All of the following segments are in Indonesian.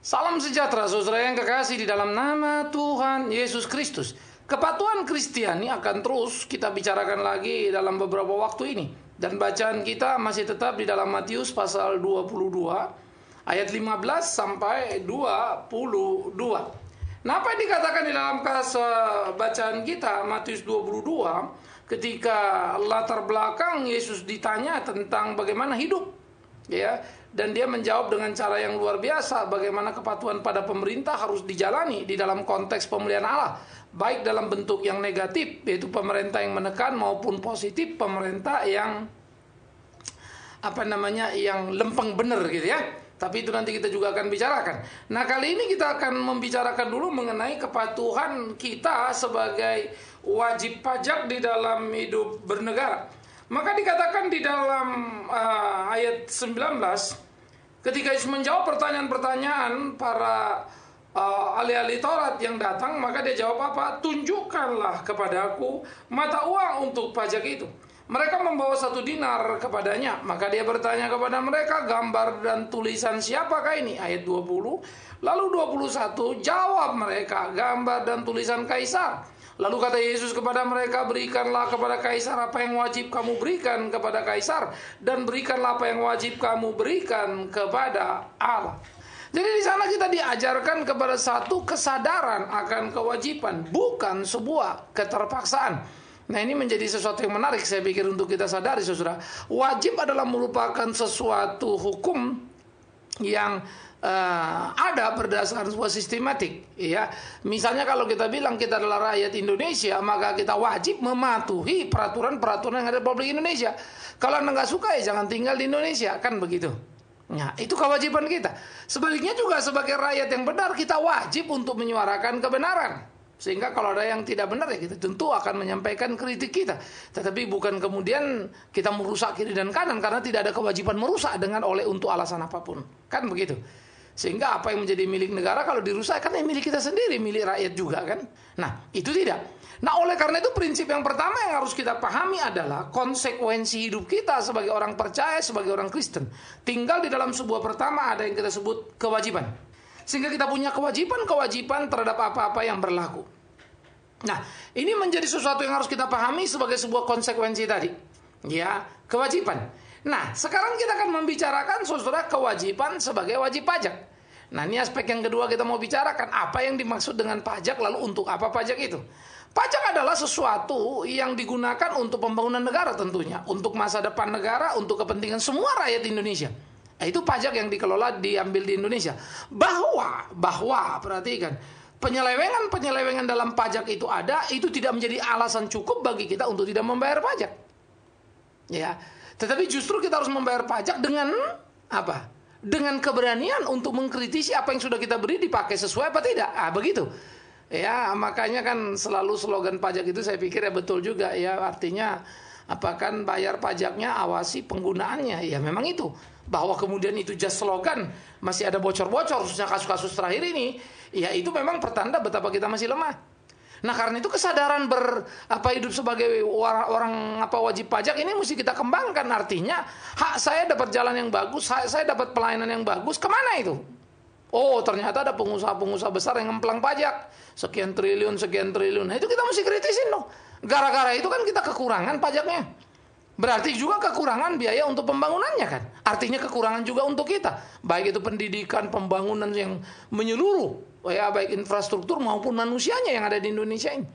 Salam sejahtera saudara yang kekasih di dalam nama Tuhan Yesus Kristus. Kepatuhan Kristiani akan terus kita bicarakan lagi dalam beberapa waktu ini. Dan bacaan kita masih tetap di dalam Matius pasal 22 ayat 15 sampai 22. Nah, apa yang dikatakan di dalam bacaan kita Matius 22 ketika latar belakang Yesus ditanya tentang bagaimana hidup, ya, dan dia menjawab dengan cara yang luar biasa bagaimana kepatuhan pada pemerintah harus dijalani di dalam konteks pemulihan Allah, baik dalam bentuk yang negatif yaitu pemerintah yang menekan maupun positif pemerintah yang yang lempeng bener gitu ya. Tapi itu nanti kita juga akan bicarakan. Nah, kali ini kita akan membicarakan dulu mengenai kepatuhan kita sebagai wajib pajak di dalam hidup bernegara. Maka dikatakan di dalam ayat 19, ketika Yesus menjawab pertanyaan-pertanyaan para ahli-ahli Taurat yang datang, maka dia jawab apa? Tunjukkanlah kepadaku mata uang untuk pajak itu. Mereka membawa 1 dinar kepadanya. Maka dia bertanya kepada mereka, gambar dan tulisan siapakah ini? Ayat 20. Lalu 21, jawab mereka, gambar dan tulisan Kaisar. Lalu kata Yesus kepada mereka, berikanlah kepada Kaisar apa yang wajib kamu berikan kepada Kaisar, dan berikanlah apa yang wajib kamu berikan kepada Allah. Jadi di sana kita diajarkan kepada satu kesadaran akan kewajiban, bukan sebuah keterpaksaan. Nah, ini menjadi sesuatu yang menarik saya pikir untuk kita sadari, saudara. Wajib adalah merupakan sesuatu hukum yang ada berdasarkan sebuah sistematik, ya. Misalnya kalau kita bilang kita adalah rakyat Indonesia, maka kita wajib mematuhi peraturan-peraturan yang ada di Republik Indonesia. Kalau Anda nggak suka, ya jangan tinggal di Indonesia, kan begitu. Nah, itu kewajiban kita. Sebaliknya juga sebagai rakyat yang benar, kita wajib untuk menyuarakan kebenaran. Sehingga kalau ada yang tidak benar, ya kita tentu akan menyampaikan kritik kita. Tetapi bukan kemudian kita merusak kiri dan kanan, karena tidak ada kewajiban merusak untuk alasan apapun. Kan begitu. Sehingga apa yang menjadi milik negara kalau dirusak, kan yang milik kita sendiri, milik rakyat juga kan. Nah, itu tidak. Nah, oleh karena itu prinsip yang pertama yang harus kita pahami adalah konsekuensi hidup kita sebagai orang percaya, sebagai orang Kristen. Tinggal di dalam sebuah pertama ada yang kita sebut kewajiban. Sehingga kita punya kewajiban terhadap apa-apa yang berlaku. Nah, ini menjadi sesuatu yang harus kita pahami sebagai sebuah konsekuensi tadi. Ya, kewajiban. Nah, sekarang kita akan membicarakan saudara kewajiban sebagai wajib pajak. Nah, ini aspek yang kedua kita mau bicarakan. Apa yang dimaksud dengan pajak, lalu untuk apa pajak itu? Pajak adalah sesuatu yang digunakan untuk pembangunan negara tentunya. Untuk masa depan negara, untuk kepentingan semua rakyat Indonesia. Nah, itu pajak yang dikelola, diambil di Indonesia. Bahwa perhatikan, penyelewengan dalam pajak itu ada, itu tidak menjadi alasan cukup bagi kita untuk tidak membayar pajak. Ya, tetapi justru kita harus membayar pajak dengan apa? Dengan keberanian untuk mengkritisi apa yang sudah kita beri dipakai sesuai apa tidak. Begitu. Ya, makanya kan selalu slogan pajak itu saya pikir ya betul juga ya, artinya apakan bayar pajaknya, awasi penggunaannya. Ya memang itu. Bahwa kemudian itu just slogan, masih ada bocor-bocor, khususnya kasus-kasus terakhir ini, ya itu memang pertanda betapa kita masih lemah. Nah, karena itu kesadaran hidup sebagai orang wajib pajak ini mesti kita kembangkan. Artinya, hak saya dapat jalan yang bagus, saya dapat pelayanan yang bagus, kemana itu? Oh, ternyata ada pengusaha-pengusaha besar yang ngemplang pajak, sekian triliun. Nah, itu kita mesti kritisin dong. Gara-gara itu kan kita kekurangan pajaknya. Berarti juga kekurangan biaya untuk pembangunannya kan. Artinya kekurangan juga untuk kita. Baik itu pendidikan, pembangunan yang menyeluruh. Ya, baik infrastruktur maupun manusianya yang ada di Indonesia ini.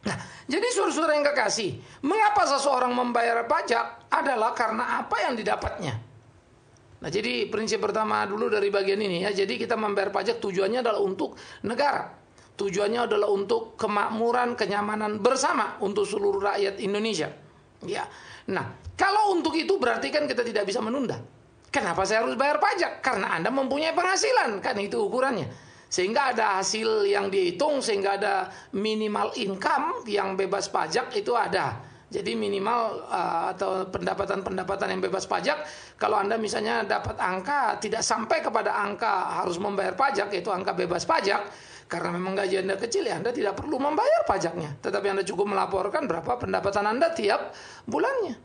Nah, jadi saudara-saudara yang kekasih, mengapa seseorang membayar pajak adalah karena apa yang didapatnya. Nah, jadi prinsip pertama dulu dari bagian ini ya. Jadi kita membayar pajak tujuannya adalah untuk negara. Tujuannya adalah untuk kemakmuran, kenyamanan bersama untuk seluruh rakyat Indonesia. Ya. Nah, kalau untuk itu berarti kan kita tidak bisa menunda. Kenapa saya harus bayar pajak? Karena Anda mempunyai penghasilan, kan itu ukurannya. Sehingga ada hasil yang dihitung, sehingga ada minimal income yang bebas pajak itu ada. Jadi minimal atau pendapatan yang bebas pajak, kalau Anda misalnya dapat angka tidak sampai kepada angka harus membayar pajak, yaitu angka bebas pajak, karena memang gaji Anda kecil, ya Anda tidak perlu membayar pajaknya. Tetapi Anda cukup melaporkan berapa pendapatan Anda tiap bulannya.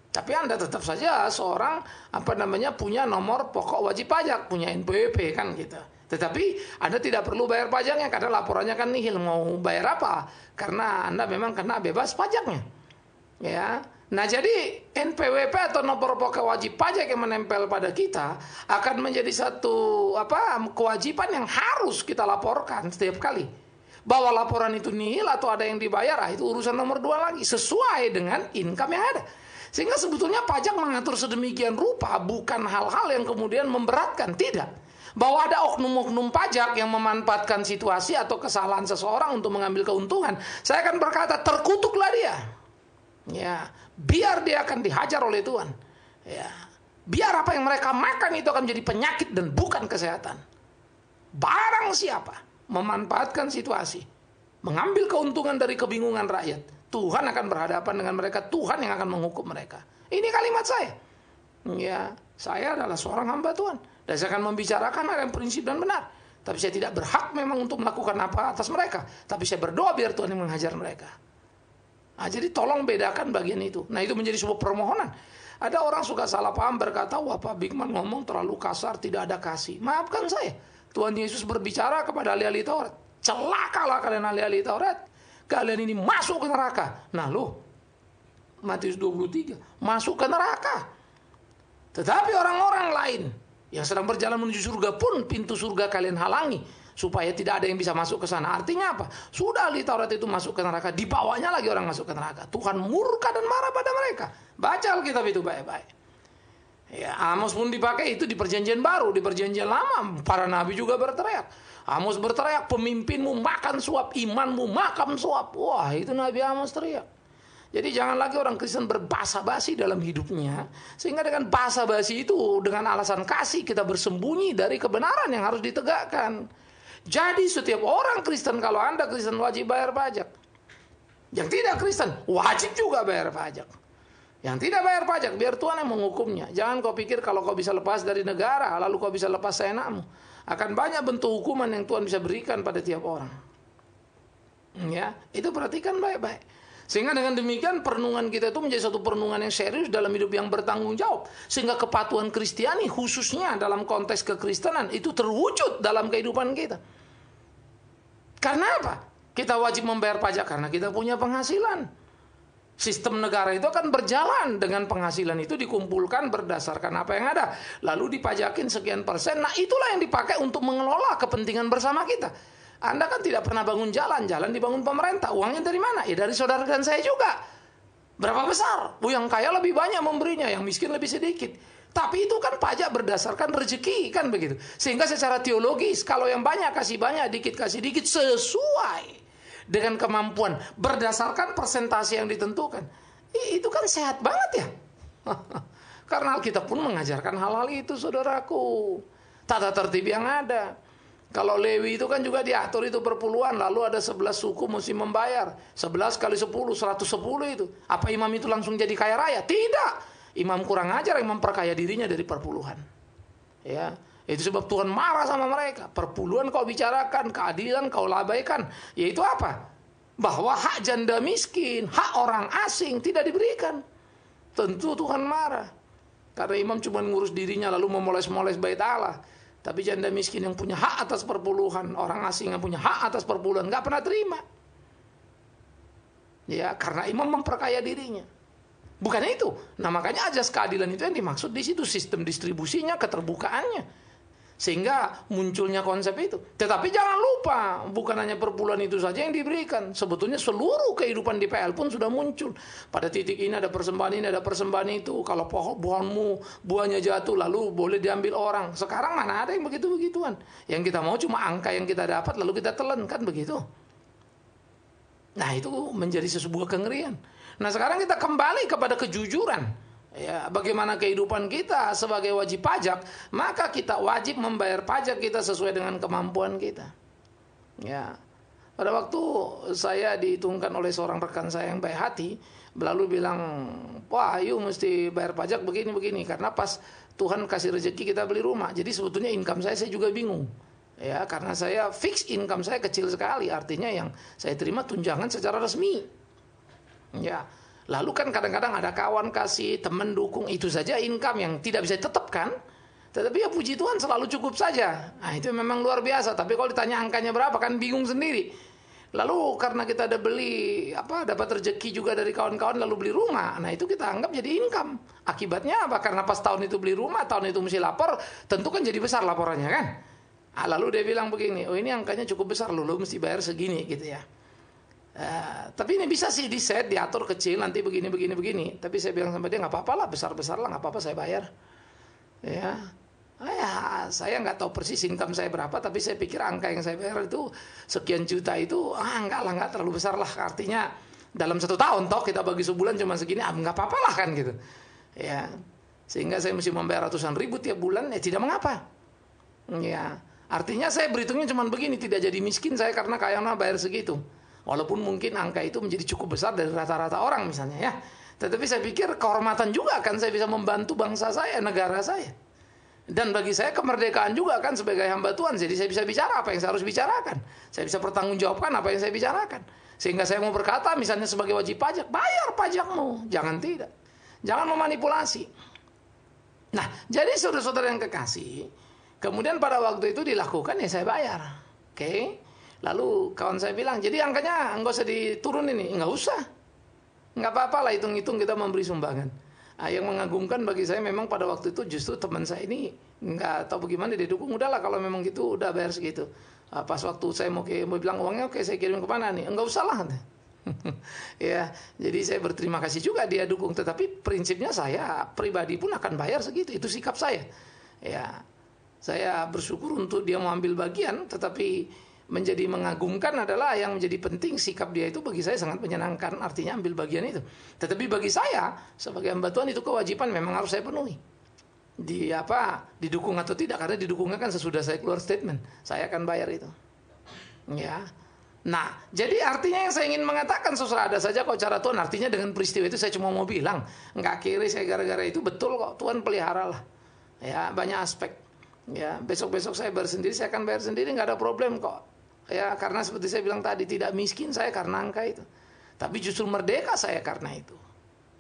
Tapi Anda tetap saja seorang punya nomor pokok wajib pajak, punya NPWP kan gitu. Tetapi Anda tidak perlu bayar pajaknya karena laporannya kan nihil. Mau bayar apa? Karena Anda memang kena bebas pajaknya. Ya. Nah, jadi NPWP atau nomor pokok wajib pajak yang menempel pada kita akan menjadi satu kewajiban yang harus kita laporkan setiap kali. Bahwa laporan itu nihil atau ada yang dibayar, itu urusan nomor 2 lagi, sesuai dengan income yang ada. Sehingga sebetulnya pajak mengatur sedemikian rupa bukan hal-hal yang kemudian memberatkan, tidak. Bahwa ada oknum-oknum pajak yang memanfaatkan situasi atau kesalahan seseorang untuk mengambil keuntungan, saya akan berkata, terkutuklah dia. Ya, biar dia akan dihajar oleh Tuhan. Ya, biar apa yang mereka makan itu akan menjadi penyakit dan bukan kesehatan. Barang siapa memanfaatkan situasi, mengambil keuntungan dari kebingungan rakyat, Tuhan akan berhadapan dengan mereka, Tuhan yang akan menghukum mereka. Ini kalimat saya. Ya, saya adalah seorang hamba Tuhan dan saya akan membicarakan hal yang prinsip dan benar. Tapi saya tidak berhak memang untuk melakukan apa atas mereka. Tapi saya berdoa biar Tuhan yang menghajar mereka. Nah, jadi tolong bedakan bagian itu. Nah, itu menjadi sebuah permohonan. Ada orang suka salah paham berkata, wah Pak Bigman ngomong terlalu kasar, tidak ada kasih. Maafkan saya. Tuhan Yesus berbicara kepada ahli-ahli Taurat. Celakalah kalian ahli-ahli Taurat. Kalian ini masuk ke neraka. Nah loh, Matius 23, masuk ke neraka. Tetapi orang-orang lain yang sedang berjalan menuju surga pun pintu surga kalian halangi, supaya tidak ada yang bisa masuk ke sana. Artinya apa? Sudah ahli Taurat itu masuk ke neraka, dibawanya lagi orang masuk ke neraka. Tuhan murka dan marah pada mereka. Baca Alkitab itu baik-baik. Ya, Amos pun dipakai itu di perjanjian baru. Di perjanjian lama para nabi juga berteriak. Amos berteriak, pemimpinmu makan suap, imanmu makan suap. Wah, itu Nabi Amos teriak. Jadi jangan lagi orang Kristen berbasa-basi dalam hidupnya. Sehingga dengan basa-basi itu, dengan alasan kasih, kita bersembunyi dari kebenaran yang harus ditegakkan. Jadi setiap orang Kristen, kalau Anda Kristen wajib bayar pajak. Yang tidak Kristen wajib juga bayar pajak. Yang tidak bayar pajak, biar Tuhan yang menghukumnya. Jangan kau pikir kalau kau bisa lepas dari negara, lalu kau bisa lepas seenakmu. Akan banyak bentuk hukuman yang Tuhan bisa berikan pada tiap orang. Ya, itu perhatikan baik-baik. Sehingga dengan demikian perenungan kita itu menjadi satu perenungan yang serius dalam hidup yang bertanggung jawab. Sehingga kepatuhan Kristiani khususnya dalam konteks kekristenan itu terwujud dalam kehidupan kita. Karena apa? Kita wajib membayar pajak karena kita punya penghasilan. Sistem negara itu akan berjalan dengan penghasilan itu dikumpulkan berdasarkan apa yang ada. Lalu dipajakin sekian persen. Nah, itulah yang dipakai untuk mengelola kepentingan bersama kita. Anda kan tidak pernah bangun jalan dibangun pemerintah. Uangnya dari mana? Ya dari saudara dan saya juga. Berapa besar? Yang kaya lebih banyak memberinya, yang miskin lebih sedikit. Tapi itu kan pajak berdasarkan rezeki, kan begitu. Sehingga secara teologis, kalau yang banyak kasih banyak, dikit kasih dikit, sesuai dengan kemampuan berdasarkan persentase yang ditentukan. Itu kan sehat banget ya. Karena kita pun mengajarkan hal-hal itu, saudaraku. Tata tertib yang ada. Kalau Lewi itu kan juga diatur itu perpuluhan, lalu ada 11 suku mesti membayar. 11 kali 10, 110 itu. Apa imam itu langsung jadi kaya raya? Tidak. Imam kurang ajar yang memperkaya dirinya dari perpuluhan. Ya. Itu sebab Tuhan marah sama mereka. Perpuluhan kau bicarakan, keadilan kau labaikan. Yaitu apa? Bahwa hak janda miskin, hak orang asing tidak diberikan. Tentu Tuhan marah. Karena imam cuma ngurus dirinya lalu memoles-moles bait Allah. Tapi janda miskin yang punya hak atas perpuluhan, orang asing yang punya hak atas perpuluhan, nggak pernah terima. Ya, karena imam memperkaya dirinya. Bukan itu. Nah, makanya ajas keadilan itu yang dimaksud di situ, sistem distribusinya, keterbukaannya. Sehingga munculnya konsep itu. Tetapi jangan lupa, bukan hanya perpuluhan itu saja yang diberikan. Sebetulnya seluruh kehidupan di PL pun sudah muncul. Pada titik ini ada persembahan ini, ada persembahan itu. Kalau pohonmu buahnya jatuh, lalu boleh diambil orang. Sekarang mana ada yang begitu-begituan. Yang kita mau cuma angka yang kita dapat, lalu kita telan, kan begitu. Nah, itu menjadi sebuah kengerian. Nah, sekarang kita kembali kepada kejujuran. Ya, bagaimana kehidupan kita sebagai wajib pajak, maka kita wajib membayar pajak kita sesuai dengan kemampuan kita. Ya, pada waktu saya dihitungkan oleh seorang rekan saya yang baik hati, lalu bilang, wah, ayo mesti bayar pajak begini-begini, karena pas Tuhan kasih rezeki kita beli rumah. Jadi sebetulnya income saya juga bingung. Ya, karena saya fix income saya kecil sekali, artinya yang saya terima tunjangan secara resmi. Ya. Lalu kan kadang-kadang ada kawan kasih, teman dukung, itu saja income yang tidak bisa ditetapkan. Tetapi ya puji Tuhan selalu cukup saja. Nah itu memang luar biasa. Tapi kalau ditanya angkanya berapa kan bingung sendiri. Lalu karena kita ada beli, dapat rezeki juga dari kawan-kawan lalu beli rumah. Nah itu kita anggap jadi income. Akibatnya apa? Karena pas tahun itu beli rumah, tahun itu mesti lapor, tentu kan jadi besar laporannya kan. Nah, lalu dia bilang begini, oh ini angkanya cukup besar loh, lo mesti bayar segini gitu ya. Tapi ini bisa sih di-set, diatur kecil, nanti begini. Tapi saya bilang sama dia, nggak apa-apa lah, besar-besar lah, nggak apa-apa saya bayar. Ya, saya nggak tahu persis income saya berapa, tapi saya pikir angka yang saya bayar itu sekian juta itu, nggak terlalu besar lah. Artinya dalam 1 tahun toh kita bagi sebulan cuma segini, nggak apa-apa lah kan gitu. Ya, sehingga saya mesti membayar ratusan ribu tiap bulan, tidak mengapa. Ya, artinya saya berhitungnya cuma begini, tidak jadi miskin saya karena kayaknya bayar segitu. Walaupun mungkin angka itu menjadi cukup besar dari rata-rata orang misalnya ya. Tetapi saya pikir kehormatan juga kan saya bisa membantu bangsa saya, negara saya. Dan bagi saya kemerdekaan juga kan sebagai hamba Tuhan. Jadi saya bisa bicara apa yang saya harus bicarakan. Saya bisa pertanggungjawabkan apa yang saya bicarakan. Sehingga saya mau berkata misalnya sebagai wajib pajak, bayar pajakmu. Jangan tidak. Jangan memanipulasi. Nah, jadi saudara-saudara yang kekasih, kemudian pada waktu itu dilakukan ya saya bayar. Oke. Lalu kawan saya bilang, jadi angkanya nggak usah diturunin nih. Nggak usah. Nggak apa-apa lah hitung-hitung kita memberi sumbangan. Nah, yang mengagumkan bagi saya memang pada waktu itu justru teman saya ini nggak tahu bagaimana dia dukung. Udahlah kalau memang gitu udah bayar segitu. Pas waktu saya mau bilang uangnya oke saya kirim kemana nih? Nggak usah lah. Ya, jadi saya berterima kasih juga dia dukung. Tetapi prinsipnya saya pribadi pun akan bayar segitu. Itu sikap saya. Ya, saya bersyukur untuk dia mau ambil bagian, tetapi menjadi mengagumkan adalah yang menjadi penting sikap dia itu bagi saya sangat menyenangkan, artinya ambil bagian itu. Tetapi bagi saya sebagai hamba Tuhan itu kewajiban memang harus saya penuhi. Didukung atau tidak, karena didukungnya kan sesudah saya keluar statement, saya akan bayar itu. Ya. Nah, jadi artinya yang saya ingin mengatakan saudara, ada saja kok cara Tuhan, artinya dengan peristiwa itu saya cuma mau bilang, enggak kiri saya gara-gara itu, betul kok Tuhan pelihara lah. Ya, banyak aspek. Ya, besok-besok saya bayar sendiri, saya akan bayar sendiri, enggak ada problem kok. Ya, karena seperti saya bilang tadi, tidak miskin saya karena angka itu. Tapi justru merdeka saya karena itu.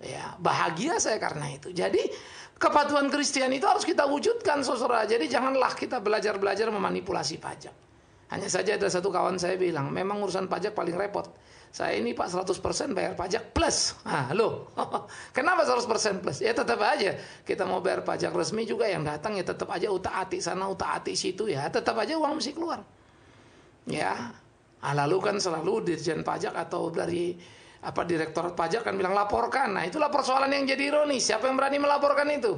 Ya, bahagia saya karena itu. Jadi, kepatuhan Kristen itu harus kita wujudkan, saudara. Jadi, janganlah kita belajar-belajar memanipulasi pajak. Hanya saja ada satu kawan saya bilang, memang urusan pajak paling repot. Saya ini Pak 100% bayar pajak plus. Loh, kenapa 100% plus? Ya tetap aja, kita mau bayar pajak resmi juga yang datang ya tetap aja utak-atik sana, utak-atik situ ya. Tetap aja uang mesti keluar. Ya, lalu kan selalu Dirjen Pajak atau dari Direktorat Pajak kan bilang laporkan. Nah itulah persoalan yang jadi ironis. Siapa yang berani melaporkan itu?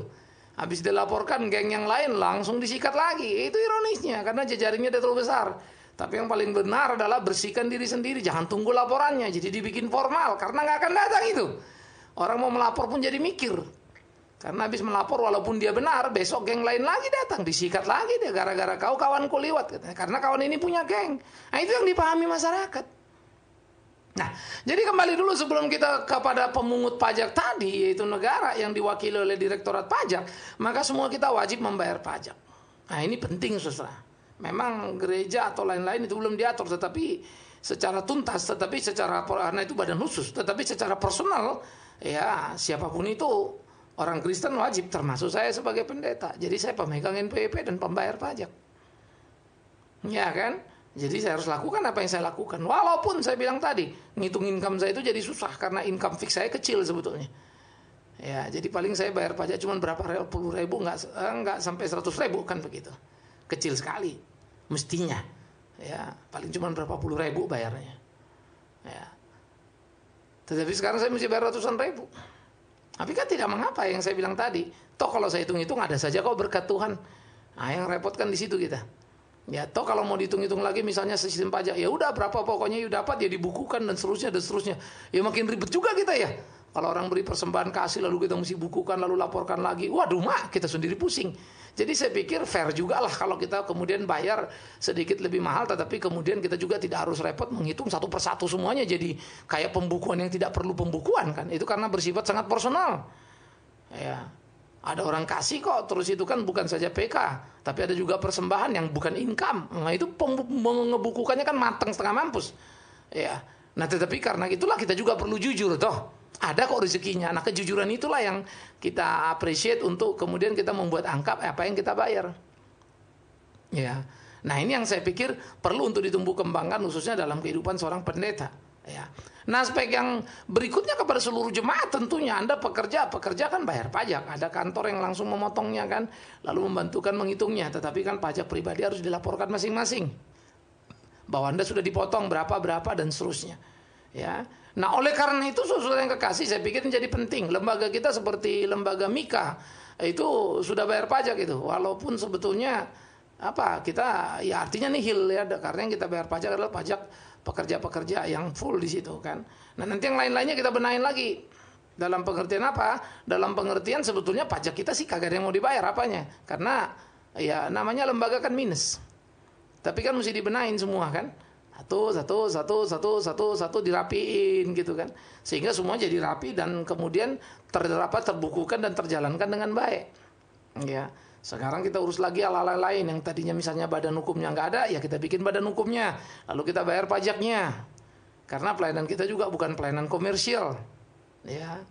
Habis dilaporkan geng yang lain langsung disikat lagi. Itu ironisnya karena jejaringnya terlalu besar. Tapi yang paling benar adalah bersihkan diri sendiri. Jangan tunggu laporannya. Jadi dibikin formal karena nggak akan datang itu. Orang mau melapor pun jadi mikir. Karena habis melapor walaupun dia benar, besok geng lain lagi datang, disikat lagi dia gara-gara kau kawanku liwat. Karena kawan ini punya geng. Nah itu yang dipahami masyarakat. Nah, jadi kembali dulu sebelum kita kepada pemungut pajak tadi, yaitu negara yang diwakili oleh Direktorat Pajak, maka semua kita wajib membayar pajak. Nah ini penting saudara. Memang gereja atau lain-lain itu belum diatur, tetapi secara tuntas, tetapi secara, karena itu badan khusus, tetapi secara personal, ya siapapun itu, orang Kristen wajib, termasuk saya sebagai pendeta. Jadi saya pemegang NPWP dan pembayar pajak. Ya kan? Jadi saya harus lakukan apa yang saya lakukan. Walaupun saya bilang tadi, ngitung income saya itu jadi susah. Karena income fix saya kecil sebetulnya. Ya, jadi paling saya bayar pajak cuma berapa puluh ribu, nggak sampai 100 ribu kan begitu. Kecil sekali, mestinya. Ya, paling cuma berapa puluh ribu bayarnya. Ya. Tetapi sekarang saya mesti bayar ratusan ribu. Tapi kan tidak mengapa yang saya bilang tadi. Toh kalau saya hitung-hitung ada saja kok berkat Tuhan. Nah, yang repot kan di situ kita. Ya, toh kalau mau dihitung-hitung lagi misalnya sistem pajak, ya udah berapa pokoknya you dapat ya dibukukan dan seterusnya. Ya makin ribet juga kita ya. Kalau orang beri persembahan kasih lalu kita mesti bukukan lalu laporkan lagi. Waduh mak, kita sendiri pusing. Jadi saya pikir fair juga lah kalau kita kemudian bayar sedikit lebih mahal, tetapi kemudian kita juga tidak harus repot menghitung satu persatu semuanya jadi kayak pembukuan yang tidak perlu pembukuan kan. Itu karena bersifat sangat personal. Ya. Ada orang kasih kok, terus itu kan bukan saja PK, tapi ada juga persembahan yang bukan income. Nah itu ngebukukannya kan matang setengah mampus. Ya. Nah tetapi karena itulah kita juga perlu jujur toh. Ada kok rezekinya. Nah, kejujuran itulah yang kita appreciate untuk kemudian kita membuat angka apa yang kita bayar. Ya. Nah, ini yang saya pikir perlu untuk ditumbuh kembangkan khususnya dalam kehidupan seorang pendeta. Ya. Nah, aspek yang berikutnya kepada seluruh jemaat tentunya Anda pekerja kan bayar pajak. Ada kantor yang langsung memotongnya kan, lalu membantukan menghitungnya. Tetapi kan pajak pribadi harus dilaporkan masing-masing. Bahwa Anda sudah dipotong berapa dan seterusnya. Ya. Nah, oleh karena itu saudara yang kekasih, saya pikir menjadi penting. Lembaga kita seperti lembaga Mika itu sudah bayar pajak itu, walaupun sebetulnya kita ya artinya nihil ya, karena yang kita bayar pajak adalah pajak pekerja-pekerja yang full di situ kan. Nah, nanti yang lain-lainnya kita benahin lagi. Dalam pengertian apa? Dalam pengertian sebetulnya pajak kita sih kagak ada yang mau dibayar apanya, karena ya namanya lembaga kan minus. Tapi kan mesti dibenahin semua kan. Satu dirapiin gitu kan. Sehingga semua jadi rapi dan kemudian terbukukan dan terjalankan dengan baik. Ya. Sekarang kita urus lagi hal-hal lain yang tadinya misalnya badan hukumnya nggak ada, ya kita bikin badan hukumnya, lalu kita bayar pajaknya. Karena pelayanan kita juga bukan pelayanan komersial, ya,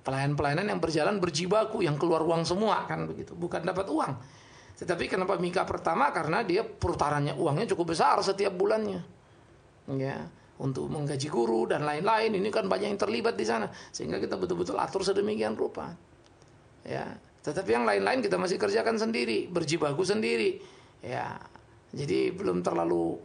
pelayanan yang berjalan berjibaku, yang keluar uang semua kan begitu, bukan dapat uang. Tetapi kenapa Mika pertama? Karena dia perputarannya uangnya cukup besar setiap bulannya, ya, untuk menggaji guru dan lain-lain. Ini kan banyak yang terlibat di sana, sehingga kita betul-betul atur sedemikian rupa, ya. Tetapi yang lain-lain kita masih kerjakan sendiri, berjibaku sendiri. Ya. Jadi belum terlalu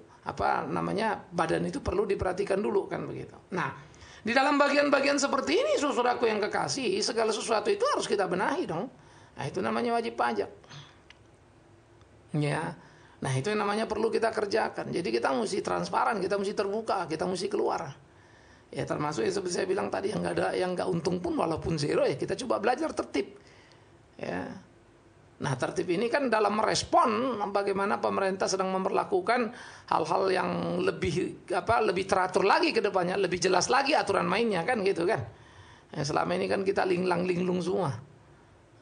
badan itu perlu diperhatikan dulu kan begitu. Nah, di dalam bagian-bagian seperti ini saudaraku yang kekasih, segala sesuatu itu harus kita benahi dong. Nah, itu namanya wajib pajak. Ya. Nah, itu yang namanya perlu kita kerjakan. Jadi kita mesti transparan, kita mesti terbuka, kita mesti keluar. Ya, termasuk ya seperti saya bilang tadi, yang enggak untung pun walaupun zero, ya kita coba belajar tertib. Ya. Nah, tertib ini kan dalam merespon bagaimana pemerintah sedang memperlakukan hal-hal yang lebih teratur lagi ke depannya, lebih jelas lagi aturan mainnya kan gitu kan. Ya, selama ini kan kita linglung semua.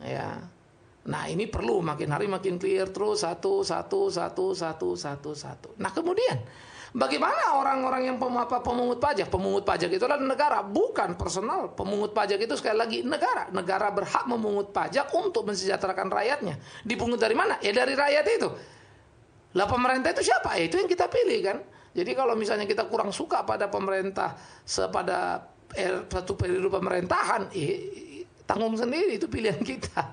Ya. Nah, ini perlu makin hari makin clear terus satu. Nah, kemudian bagaimana orang-orang yang pemungut pajak? Pemungut pajak itu adalah negara, bukan personal. Pemungut pajak itu sekali lagi negara. Negara berhak memungut pajak untuk mensejahterakan rakyatnya. Dipungut dari mana? Ya dari rakyat itu. Lah pemerintah itu siapa? Ya, itu yang kita pilih kan. Jadi kalau misalnya kita kurang suka pada pemerintah pada satu periode pemerintahan, tanggung sendiri, itu pilihan kita.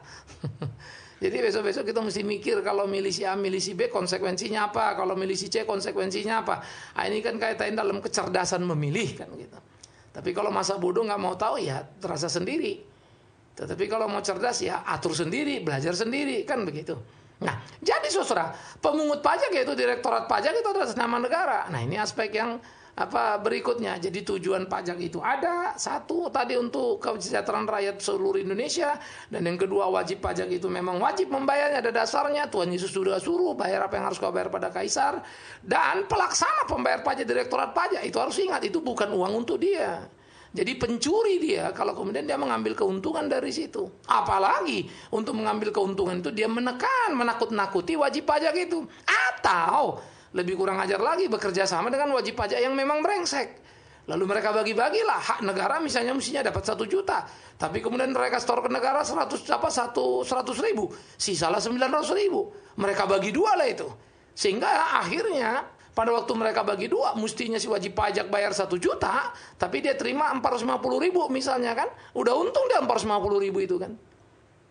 Jadi besok-besok kita mesti mikir kalau milisi A, milisi B konsekuensinya apa, kalau milisi C konsekuensinya apa. Nah, ini kan kaitan dalam kecerdasan memilih kan gitu. Tapi kalau masa bodoh nggak mau tahu ya terasa sendiri. Tetapi kalau mau cerdas ya atur sendiri, belajar sendiri kan begitu. Nah, jadi saudara, pemungut pajak yaitu Direktorat Pajak itu adalah nama negara. Nah, ini aspek yang berikutnya. Jadi tujuan pajak itu ada satu tadi untuk kesejahteraan rakyat seluruh Indonesia, dan yang kedua wajib pajak itu memang wajib membayarnya, ada dasarnya. Tuhan Yesus sudah suruh bayar apa yang harus kau bayar pada kaisar, dan pelaksana pembayar pajak Direktorat Pajak itu harus ingat itu bukan uang untuk dia. Jadi pencuri dia kalau kemudian dia mengambil keuntungan dari situ. Apalagi untuk mengambil keuntungan itu dia menakut-nakuti wajib pajak itu, atau lebih kurang ajar lagi bekerja sama dengan wajib pajak yang memang brengsek. Lalu mereka bagi-bagilah hak negara, misalnya mestinya dapat 1 juta, tapi kemudian mereka store ke negara 100 ribu, sisalah 900 ribu. Mereka bagi dua lah itu. Sehingga akhirnya pada waktu mereka bagi dua, mestinya si wajib pajak bayar 1 juta, tapi dia terima 450 ribu misalnya kan. Udah untung dia 450 ribu itu kan.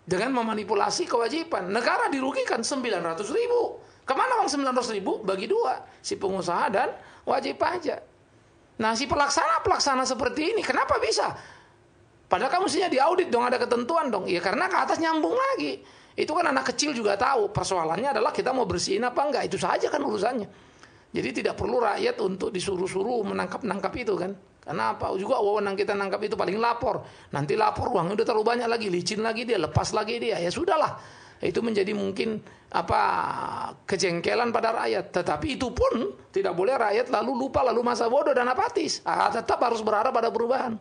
Dengan memanipulasi kewajiban. Negara dirugikan 900 ribu. Kemana uang 900 ribu? Bagi dua. Si pengusaha dan wajib pajak. Nah, si pelaksana seperti ini, kenapa bisa? Padahal kamu mestinya diaudit dong, ada ketentuan dong. Ya karena ke atas nyambung lagi. Itu kan anak kecil juga tahu. Persoalannya adalah kita mau bersihin apa enggak. Itu saja kan urusannya. Jadi tidak perlu rakyat untuk disuruh-suruh menangkap itu kan. Karena apa? Juga wewenang kita nangkap itu paling lapor. Nanti lapor uangnya udah terlalu banyak lagi, licin lagi dia, lepas lagi dia. Ya sudahlah. Itu menjadi mungkin kejengkelan pada rakyat. Tetapi itu pun tidak boleh rakyat lalu lupa, lalu masa bodoh dan apatis. Tetap harus berharap pada perubahan.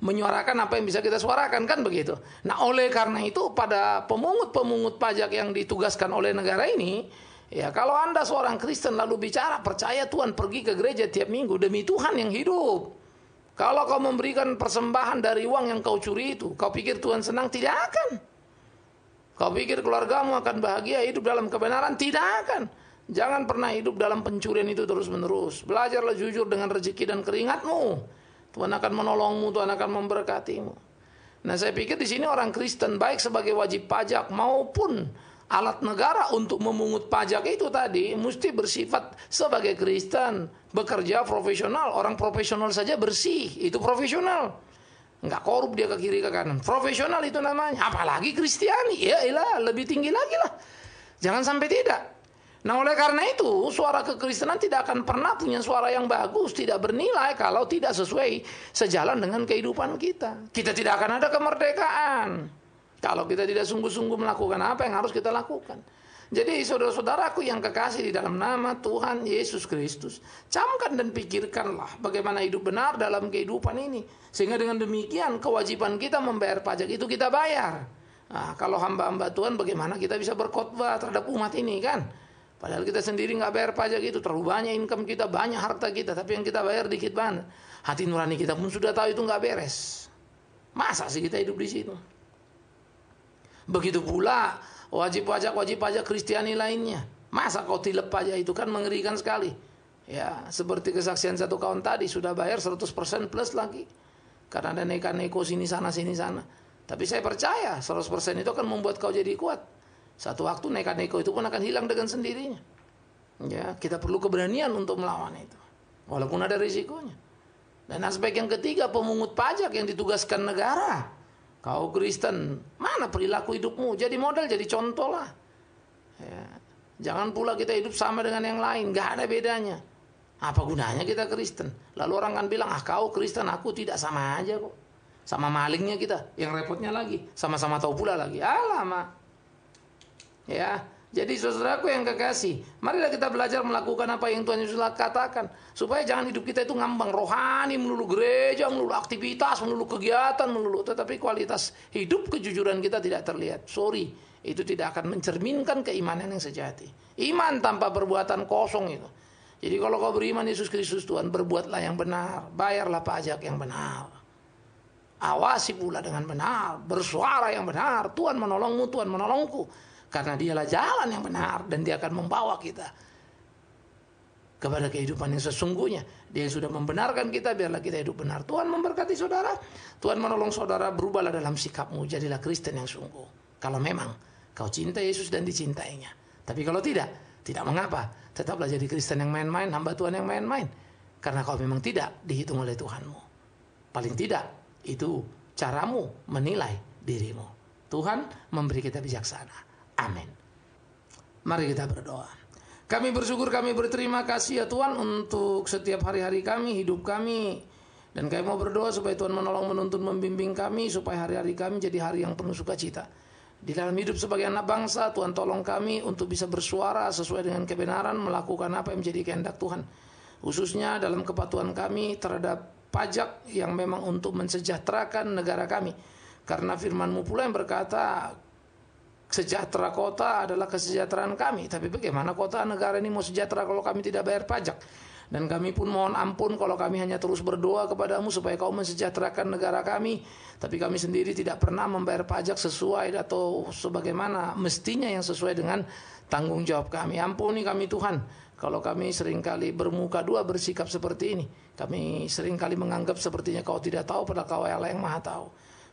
Menyuarakan apa yang bisa kita suarakan kan begitu. Nah, oleh karena itu pada pemungut pajak yang ditugaskan oleh negara ini, ya kalau Anda seorang Kristen lalu bicara percaya Tuhan, pergi ke gereja tiap minggu demi Tuhan yang hidup. Kalau kau memberikan persembahan dari uang yang kau curi itu, kau pikir Tuhan senang? Tidak akan. Kau pikir keluargamu akan bahagia hidup dalam kebenaran? Tidak akan. Jangan pernah hidup dalam pencurian itu terus-menerus. Belajarlah jujur dengan rezeki dan keringatmu. Tuhan akan menolongmu, Tuhan akan memberkatimu. Nah, saya pikir di sini orang Kristen baik sebagai wajib pajak maupun alat negara untuk memungut pajak itu tadi mesti bersifat sebagai Kristen, bekerja profesional. Orang profesional saja bersih, itu profesional. Nggak korup dia ke kiri ke kanan. Profesional itu namanya. Apalagi Kristiani, ya elah, lebih tinggi lagi lah. Jangan sampai tidak. Nah, oleh karena itu suara kekristenan tidak akan pernah punya suara yang bagus, tidak bernilai kalau tidak sesuai sejalan dengan kehidupan kita. Kita tidak akan ada kemerdekaan kalau kita tidak sungguh-sungguh melakukan apa yang harus kita lakukan. Jadi saudara-saudaraku yang kekasih di dalam nama Tuhan Yesus Kristus, camkan dan pikirkanlah bagaimana hidup benar dalam kehidupan ini. Sehingga dengan demikian kewajiban kita membayar pajak itu kita bayar. Nah, kalau hamba-hamba Tuhan bagaimana kita bisa berkhotbah terhadap umat ini kan? Padahal kita sendiri nggak bayar pajak itu, terlalu banyak income kita, banyak harta kita, tapi yang kita bayar dikit banget. Hati nurani kita pun sudah tahu itu nggak beres. Masa sih kita hidup di situ? Begitu pula wajib pajak Kristiani lainnya. Masa kau tilep pajak itu kan mengerikan sekali. Ya, seperti kesaksian satu kawan tadi sudah bayar 100% plus lagi. Karena ada neko-neko sini sana. Tapi saya percaya 100% itu akan membuat kau jadi kuat. Satu waktu neko itu pun akan hilang dengan sendirinya. Ya, kita perlu keberanian untuk melawan itu. Walaupun ada risikonya. Dan aspek yang ketiga, pemungut pajak yang ditugaskan negara. Kau Kristen, mana perilaku hidupmu? Jadi model, jadi contoh lah. Ya. Jangan pula kita hidup sama dengan yang lain, gak ada bedanya. Apa gunanya kita Kristen? Lalu orang kan bilang, kau Kristen, aku tidak, sama aja kok. Sama malingnya kita. Yang repotnya lagi, sama-sama tahu pula lagi. Alamak. Ya, jadi saudaraku yang kekasih, marilah kita belajar melakukan apa yang Tuhan Yesus katakan, supaya jangan hidup kita itu ngambang rohani, melulu gereja, melulu aktivitas, melulu kegiatan, melulu, tetapi kualitas hidup kejujuran kita tidak terlihat. Sorry, itu tidak akan mencerminkan keimanan yang sejati. Iman tanpa perbuatan kosong itu. Jadi kalau kau beriman Yesus Kristus Tuhan, berbuatlah yang benar, bayarlah pajak yang benar. Awasi pula dengan benar, bersuara yang benar, Tuhan menolongmu, Tuhan menolongku. Karena dialah jalan yang benar dan dia akan membawa kita kepada kehidupan yang sesungguhnya. Dia yang sudah membenarkan kita, biarlah kita hidup benar. Tuhan memberkati saudara, Tuhan menolong saudara, berubahlah dalam sikapmu, jadilah Kristen yang sungguh. Kalau memang kau cinta Yesus dan dicintainya. Tapi kalau tidak mengapa, tetaplah jadi Kristen yang main-main, hamba Tuhan yang main-main. Karena kau memang tidak dihitung oleh Tuhanmu. Paling tidak, itu caramu menilai dirimu. Tuhan memberi kita bijaksana. Amin. Mari kita berdoa. Kami bersyukur, kami berterima kasih ya Tuhan untuk setiap hari-hari kami, hidup kami. Dan kami mau berdoa supaya Tuhan menolong, menuntun, membimbing kami, supaya hari-hari kami jadi hari yang penuh sukacita. Di dalam hidup sebagai anak bangsa, Tuhan tolong kami untuk bisa bersuara sesuai dengan kebenaran, melakukan apa yang menjadi kehendak Tuhan. Khususnya dalam kepatuhan kami terhadap pajak yang memang untuk mensejahterakan negara kami. Karena firman-Mu pula yang berkata, sejahtera kota adalah kesejahteraan kami. Tapi bagaimana kota negara ini mau sejahtera kalau kami tidak bayar pajak? Dan kami pun mohon ampun kalau kami hanya terus berdoa kepadamu supaya kau mensejahterakan negara kami, tapi kami sendiri tidak pernah membayar pajak sesuai atau sebagaimana mestinya yang sesuai dengan tanggung jawab kami. Ampuni kami Tuhan kalau kami seringkali bermuka dua bersikap seperti ini. Kami seringkali menganggap sepertinya kau tidak tahu, padahal kau Allah yang maha tahu.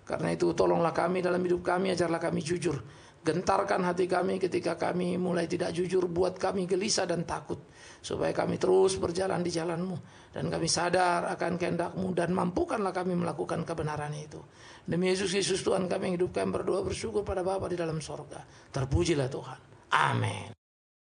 Karena itu tolonglah kami dalam hidup kami, ajarlah kami jujur. Gentarkan hati kami ketika kami mulai tidak jujur, buat kami gelisah dan takut. Supaya kami terus berjalan di jalan-Mu. Dan kami sadar akan kehendak-Mu, dan mampukanlah kami melakukan kebenaran itu. Demi Yesus Kristus Tuhan kami yang hidup, kami berdoa bersyukur pada Bapa di dalam sorga. Terpujilah Tuhan. Amin.